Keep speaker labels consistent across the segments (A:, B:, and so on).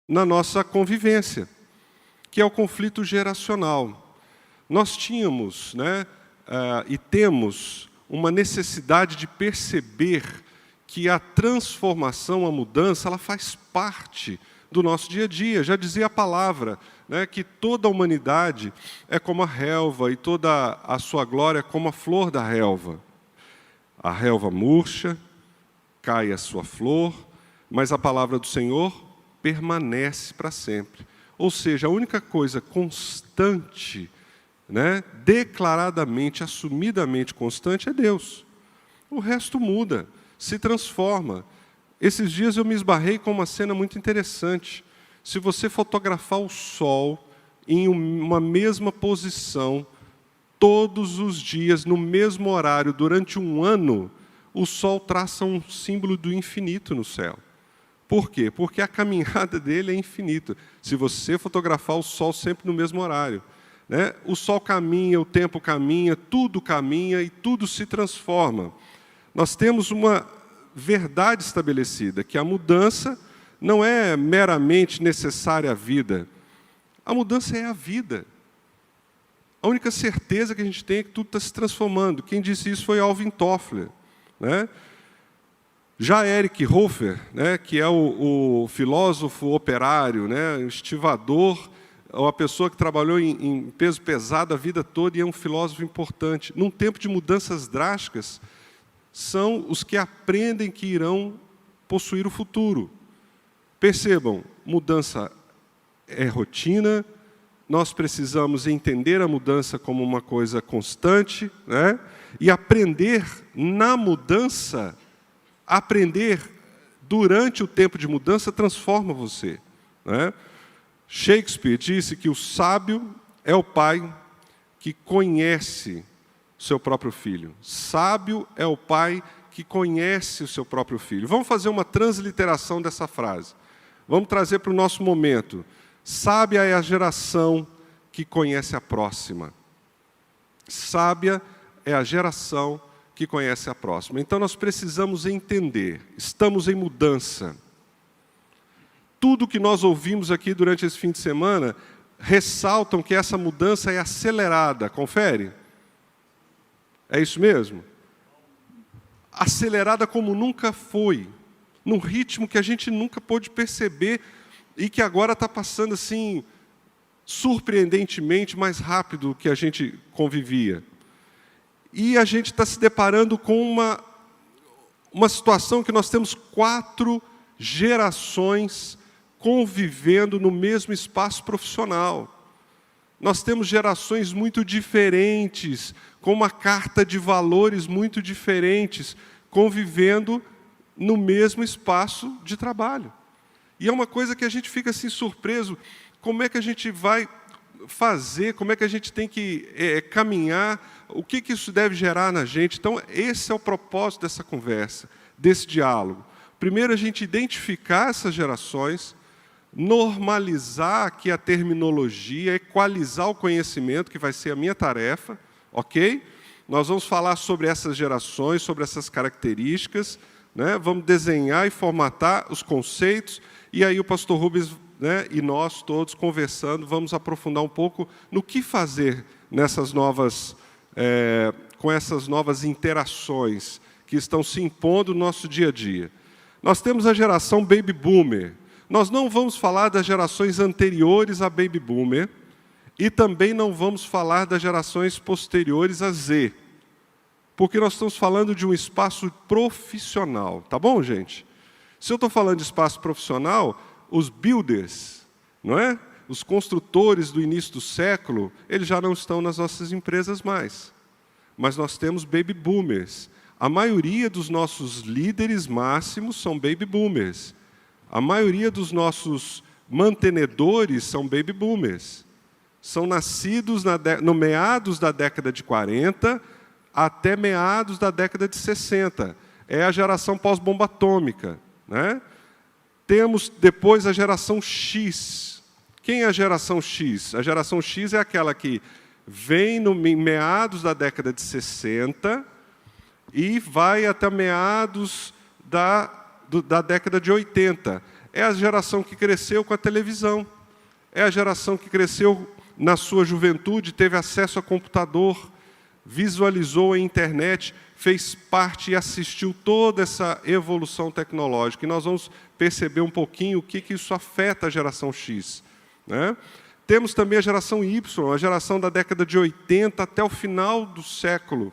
A: na nossa convivência, que é o conflito geracional. Nós tínhamos, e temos uma necessidade de perceber que a transformação, a mudança, ela faz parte do nosso dia a dia. Já dizia a palavra, que toda a humanidade é como a relva e toda a sua glória é como a flor da relva. A relva murcha, cai a sua flor, mas a palavra do Senhor permanece para sempre. Ou seja, a única coisa constante, declaradamente, assumidamente constante, é Deus. O resto muda, se transforma. Esses dias eu me esbarrei com uma cena muito interessante. Se você fotografar o Sol em uma mesma posição, todos os dias, no mesmo horário, durante um ano, o Sol traça um símbolo do infinito no céu. Por quê? Porque a caminhada dele é infinita. Se você fotografar o Sol sempre no mesmo horário, o Sol caminha, o tempo caminha, tudo caminha e tudo se transforma. Nós temos uma verdade estabelecida, que a mudança não é meramente necessária à vida. A mudança é a vida. A única certeza que a gente tem é que tudo está se transformando. Quem disse isso foi Alvin Toffler. Já Erich Hofer, que é o filósofo operário, o estivador, uma pessoa que trabalhou em peso pesado a vida toda e é um filósofo importante. Num tempo de mudanças drásticas, são os que aprendem que irão possuir o futuro. Percebam, mudança é rotina, nós precisamos entender a mudança como uma coisa constante, e aprender na mudança, aprender durante o tempo de mudança transforma você. Shakespeare disse que o sábio é o pai que conhece o seu próprio filho. Sábio é o pai que conhece o seu próprio filho. Vamos fazer uma transliteração dessa frase. Vamos trazer para o nosso momento. Sábia é a geração que conhece a próxima. Sábia é a geração que conhece a próxima. Então, nós precisamos entender, estamos em mudança. Tudo que nós ouvimos aqui durante esse fim de semana ressaltam que essa mudança é acelerada. Confere? É isso mesmo? Acelerada como nunca foi, num ritmo que a gente nunca pôde perceber e que agora está passando assim, surpreendentemente mais rápido do que a gente convivia. E a gente está se deparando com uma situação que nós temos 4 gerações convivendo no mesmo espaço profissional. Nós temos gerações muito diferentes, com uma carta de valores muito diferentes, convivendo no mesmo espaço de trabalho. E é uma coisa que a gente fica assim surpreso, como é que a gente vai fazer, como é que a gente tem que caminhar, o que isso deve gerar na gente. Então, esse é o propósito dessa conversa, desse diálogo. Primeiro, a gente identificar essas gerações, normalizar aqui a terminologia, equalizar o conhecimento, que vai ser a minha tarefa, ok? Nós vamos falar sobre essas gerações, sobre essas características, vamos desenhar e formatar os conceitos, e aí o pastor Rubens e nós todos conversando, vamos aprofundar um pouco no que fazer nessas novas, com essas novas interações que estão se impondo no nosso dia a dia. Nós temos a geração Baby Boomer. Nós não vamos falar das gerações anteriores a Baby Boomer e também não vamos falar das gerações posteriores a Z, porque nós estamos falando de um espaço profissional. Tá bom, gente? Se eu estou falando de espaço profissional, os builders, os construtores do início do século, eles já não estão nas nossas empresas mais. Mas nós temos baby boomers. A maioria dos nossos líderes máximos são baby boomers. A maioria dos nossos mantenedores são baby boomers. São nascidos no meados da década de 40 até meados da década de 60. É a geração pós-bomba atômica. Temos depois a geração X. Quem é a geração X? A geração X é aquela que vem em meados da década de 60 e vai até meados da da década de 80. É a geração que cresceu com a televisão. É a geração que cresceu na sua juventude, teve acesso a computador, visualizou a internet, fez parte e assistiu toda essa evolução tecnológica. E nós vamos perceber um pouquinho o que isso afeta a geração X, né? Temos também a geração Y, a geração da década de 80 até o final do século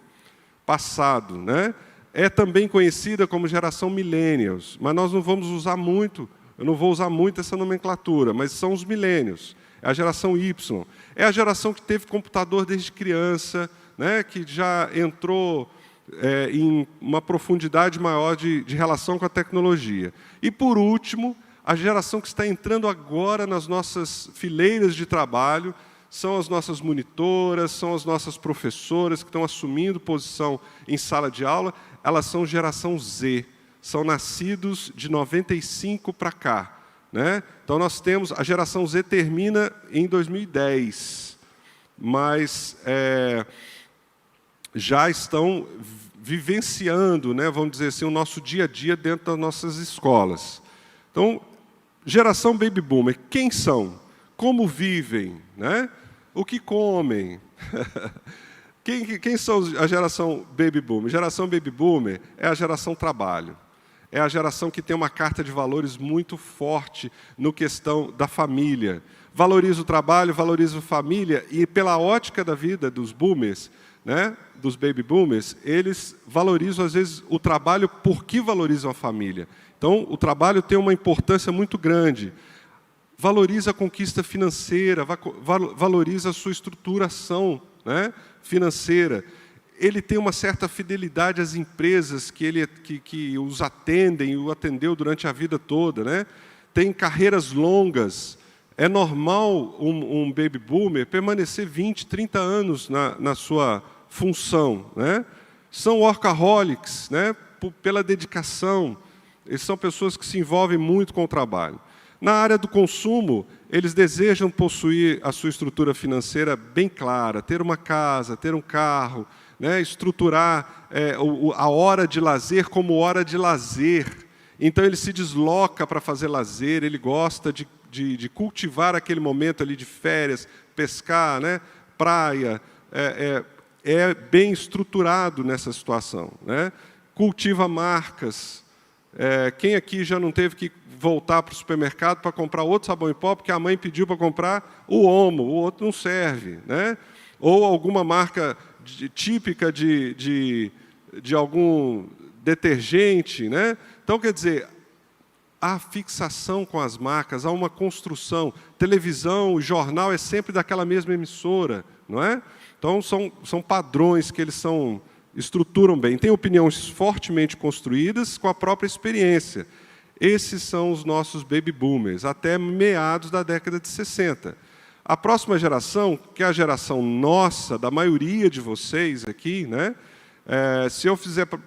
A: passado, né? É também conhecida como geração Millennials, mas nós não vamos usar muito, eu não vou usar muito essa nomenclatura, mas são os Millennials. É a geração Y. É a geração que teve computador desde criança, né? Que já entrou em uma profundidade maior de relação com a tecnologia. E, por último, a geração que está entrando agora nas nossas fileiras de trabalho são as nossas monitoras, são as nossas professoras que estão assumindo posição em sala de aula. Elas são geração Z, são nascidos de 95 para cá, né? Então, nós temos, a geração Z termina em 2010, mas já estão vivenciando, né, vamos dizer assim, o nosso dia a dia dentro das nossas escolas. Então, geração Baby Boomer, quem são? Como vivem? Né? O que comem? Quem são a geração Baby Boomer? Geração Baby Boomer é a geração trabalho. É a geração que tem uma carta de valores muito forte no questão da família. Valoriza o trabalho, valoriza a família, e pela ótica da vida dos boomers, né, dos baby boomers, eles valorizam, às vezes, o trabalho porque valorizam a família. Então, o trabalho tem uma importância muito grande. Valoriza a conquista financeira, valoriza a sua estruturação, né, financeira. Ele tem uma certa fidelidade às empresas que os atendem e o atendeu durante a vida toda, né? Tem carreiras longas. É normal um baby boomer permanecer 20, 30 anos na sua função, né? São workaholics, né? Pela dedicação. Eles são pessoas que se envolvem muito com o trabalho. Na área do consumo, eles desejam possuir a sua estrutura financeira bem clara, ter uma casa, ter um carro, né? Estruturar a hora de lazer como hora de lazer. Então, ele se desloca para fazer lazer, ele gosta de cultivar aquele momento ali de férias, pescar, né? Praia, é bem estruturado nessa situação, né? Cultiva marcas. Quem aqui já não teve que voltar para o supermercado para comprar outro sabão em pó, porque a mãe pediu para comprar o Omo, o outro não serve, né? Ou alguma marca típica de algum detergente, né? Então, quer dizer, há fixação com as marcas, há uma construção. Televisão, jornal é sempre daquela mesma emissora, não é? Então, são padrões que eles estruturam bem. Tem opiniões fortemente construídas com a própria experiência. Esses são os nossos baby boomers, até meados da década de 60. A próxima geração, que é a geração nossa, da maioria de vocês aqui, né? Se eu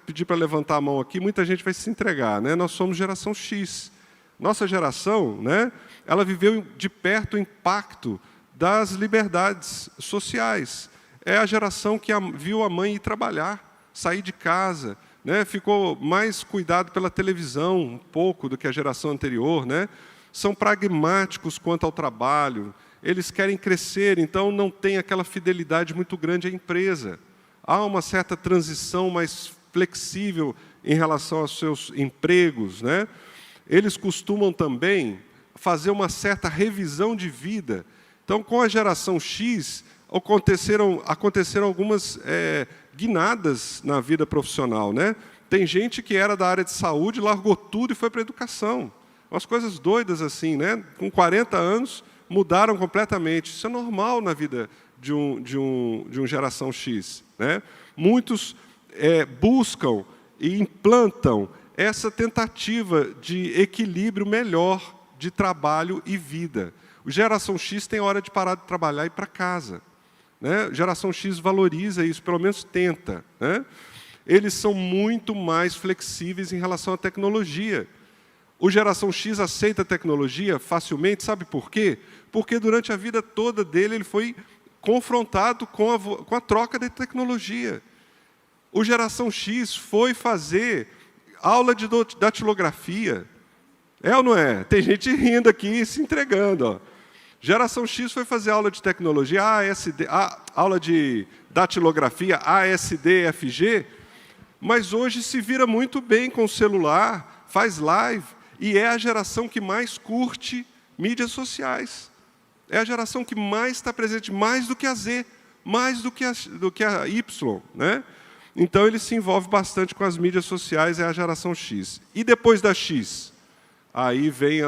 A: pedir para levantar a mão aqui, muita gente vai se entregar, né? Nós somos geração X. Nossa geração, né? Ela viveu de perto o impacto das liberdades sociais. É a geração que viu a mãe ir trabalhar, sair de casa, né? Ficou mais cuidado pela televisão, um pouco, do que a geração anterior, né? São pragmáticos quanto ao trabalho, eles querem crescer, então não tem aquela fidelidade muito grande à empresa. Há uma certa transição mais flexível em relação aos seus empregos, né? Eles costumam também fazer uma certa revisão de vida. Então, com a geração X, aconteceram algumas guinadas na vida profissional, né? Tem gente que era da área de saúde, largou tudo e foi para a educação. Umas coisas doidas assim, né? Com 40 anos, mudaram completamente. Isso é normal na vida de um geração X, né? Muitos buscam e implantam essa tentativa de equilíbrio melhor de trabalho e vida. O geração X tem hora de parar de trabalhar e ir para casa, né? Geração X valoriza isso, pelo menos tenta, né? Eles são muito mais flexíveis em relação à tecnologia. O geração X aceita a tecnologia facilmente, sabe por quê? Porque durante a vida toda dele ele foi confrontado com a troca de tecnologia. O geração X foi fazer aula de datilografia. É ou não é? Tem gente rindo aqui e se entregando. Ó. Geração X foi fazer aula de tecnologia, aula de datilografia, ASDFG, mas hoje se vira muito bem com o celular, faz live, e é a geração que mais curte mídias sociais. É a geração que mais está presente, mais do que a Z, mais do que a Y. Né? Então, ele se envolve bastante com as mídias sociais, é a geração X. E depois da X? Aí vem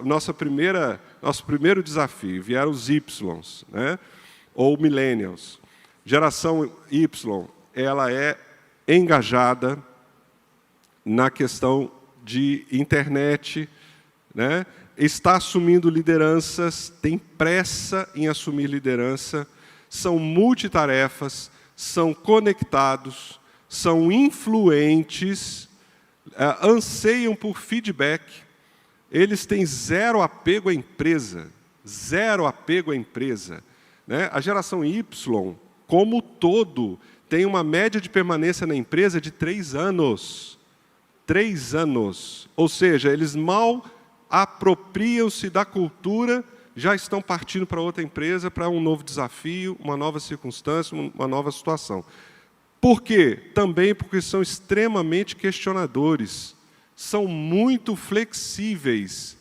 A: nosso primeiro desafio, vieram os Ys, né? Ou Millennials. Geração Y, ela é engajada na questão de internet, né? Está assumindo lideranças, tem pressa em assumir liderança, são multitarefas, são conectados, são influentes, anseiam por feedback. Eles têm zero apego à empresa. Zero apego à empresa. Né? A geração Y, como todo, tem uma média de permanência na empresa de 3 anos. 3 anos. Ou seja, eles mal apropriam-se da cultura, já estão partindo para outra empresa, para um novo desafio, uma nova circunstância, uma nova situação. Por quê? Também porque são extremamente questionadores. São muito flexíveis,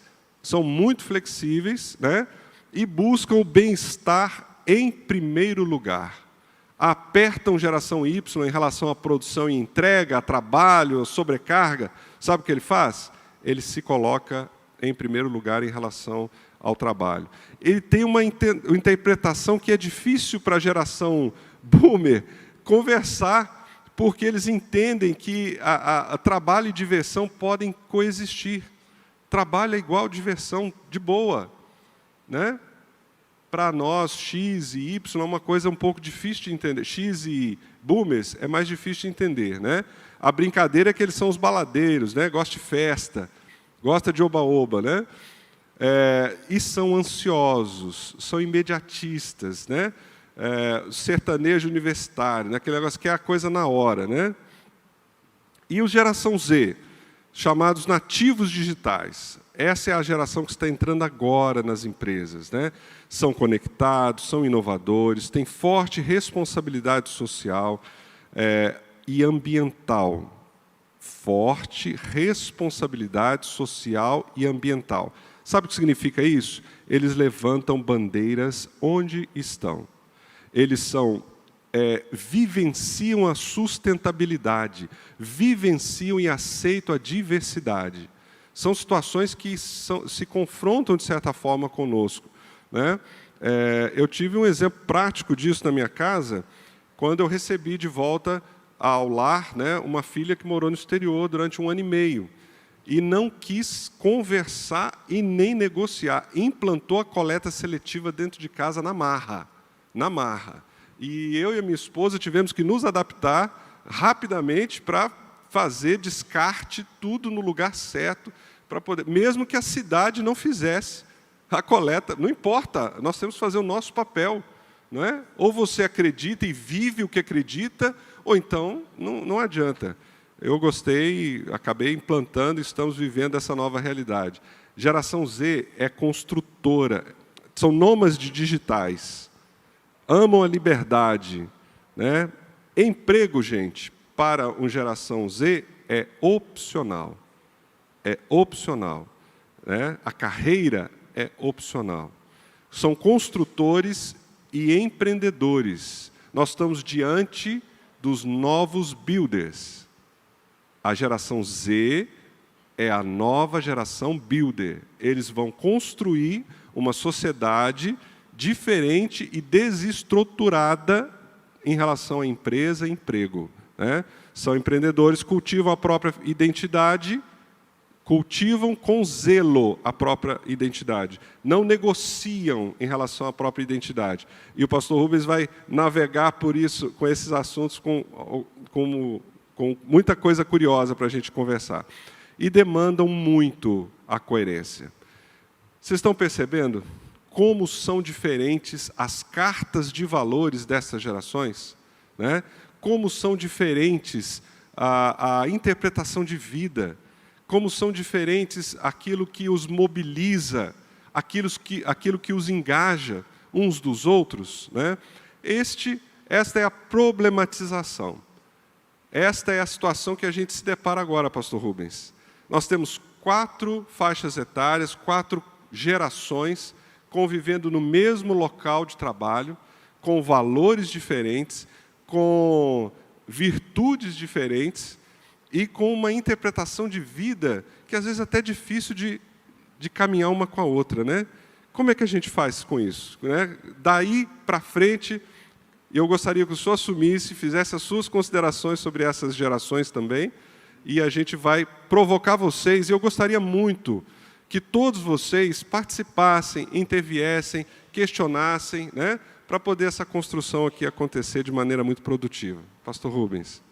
A: né? E buscam o bem-estar em primeiro lugar. Apertam geração Y em relação à produção e entrega, a trabalho, a sobrecarga. Sabe o que ele faz? Ele se coloca em primeiro lugar em relação ao trabalho. Ele tem uma interpretação que é difícil para a geração boomer conversar, porque eles entendem que trabalho e diversão podem coexistir. Trabalho é igual diversão, de boa. Né? Para nós, X e Y é uma coisa um pouco difícil de entender. X e boomers é mais difícil de entender. Né? A brincadeira é que eles são os baladeiros, né? Gostam de festa, gostam de oba-oba. Né? E são ansiosos, são imediatistas, né? Sertanejo universitário, né? Aquele negócio que é a coisa na hora. Né? E o geração Z, chamados nativos digitais. Essa é a geração que está entrando agora nas empresas. Né? São conectados, são inovadores, têm forte responsabilidade social e ambiental. Forte responsabilidade social e ambiental. Sabe o que significa isso? Eles levantam bandeiras onde estão. Eles vivenciam a sustentabilidade, vivenciam e aceitam a diversidade. São situações que se confrontam, de certa forma, conosco. Né? Eu tive um exemplo prático disso na minha casa, quando eu recebi de volta ao lar, né, uma filha que morou no exterior durante 1 ano e meio. E não quis conversar e nem negociar. Implantou a coleta seletiva dentro de casa na marra. Na marra. E eu e a minha esposa tivemos que nos adaptar rapidamente para fazer descarte, tudo no lugar certo, para poder, mesmo que a cidade não fizesse a coleta, não importa, nós temos que fazer o nosso papel. Não é? Ou você acredita e vive o que acredita, ou então não adianta. Eu gostei, acabei implantando, estamos vivendo essa nova realidade. Geração Z é construtora, são nômades digitais. Amam a liberdade. Né? Emprego, gente, para uma geração Z é opcional. É opcional. Né? A carreira é opcional. São construtores e empreendedores. Nós estamos diante dos novos builders. A geração Z é a nova geração builder. Eles vão construir uma sociedade diferente e desestruturada em relação à empresa e emprego. Né? São empreendedores, cultivam a própria identidade, cultivam com zelo a própria identidade. Não negociam em relação à própria identidade. E o pastor Rubens vai navegar por isso, com esses assuntos, com muita coisa curiosa para a gente conversar. E demandam muito a coerência. Vocês estão percebendo como são diferentes as cartas de valores dessas gerações? Né? Como são diferentes a interpretação de vida, como são diferentes aquilo que os mobiliza, aquilo que os engaja uns dos outros, né? Esta é a problematização. Esta é a situação que a gente se depara agora, pastor Rubens. Nós temos 4 faixas etárias, 4 gerações convivendo no mesmo local de trabalho, com valores diferentes, com virtudes diferentes e com uma interpretação de vida que às vezes até é difícil de caminhar uma com a outra, né? Como é que a gente faz com isso, né? Daí para frente, eu gostaria que o senhor assumisse, fizesse as suas considerações sobre essas gerações também, e a gente vai provocar vocês, e eu gostaria muito que todos vocês participassem, interviessem, questionassem, né, para poder essa construção aqui acontecer de maneira muito produtiva. Pastor Rubens.